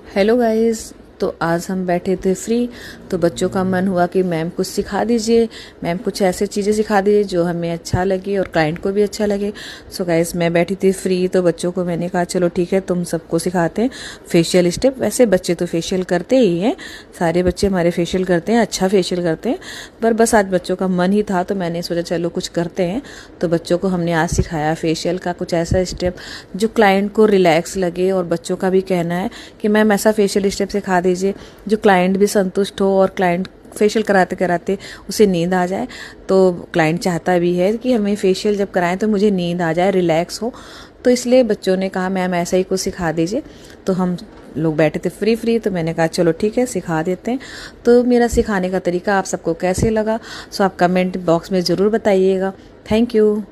Hello guys. तो आज हम बैठे थे फ्री, तो बच्चों का मन हुआ कि मैम कुछ सिखा दीजिए, मैम कुछ ऐसे चीज़ें सिखा दीजिए जो हमें अच्छा लगे और क्लाइंट को भी अच्छा लगे। सो गाइस मैं बैठी थी फ्री, तो बच्चों को मैंने कहा चलो ठीक है तुम सबको सिखाते हैं फेशियल स्टेप। वैसे बच्चे तो फेशियल करते ही हैं, सारे बच्चे हमारे फेशियल करते हैं, अच्छा फेशियल करते हैं, पर बस आज बच्चों का मन ही था तो मैंने सोचा चलो कुछ करते हैं। तो बच्चों को हमने आज सिखाया फेशियल का कुछ ऐसा स्टेप जो क्लाइंट को रिलैक्स लगे, और बच्चों का भी कहना है कि मैम ऐसा फेशियल स्टेप सिखा दीजिए जो क्लाइंट भी संतुष्ट हो और क्लाइंट फेशियल कराते कराते उसे नींद आ जाए। तो क्लाइंट चाहता भी है कि हमें फेशियल जब कराएं तो मुझे नींद आ जाए, रिलैक्स हो। तो इसलिए बच्चों ने कहा मैम ऐसा ही कुछ सिखा दीजिए। तो हम लोग बैठे थे फ्री, तो मैंने कहा चलो ठीक है सिखा देते हैं। तो मेरा सिखाने का तरीका आप सबको कैसे लगा, सो आप कमेंट बॉक्स में ज़रूर बताइएगा। Thank you.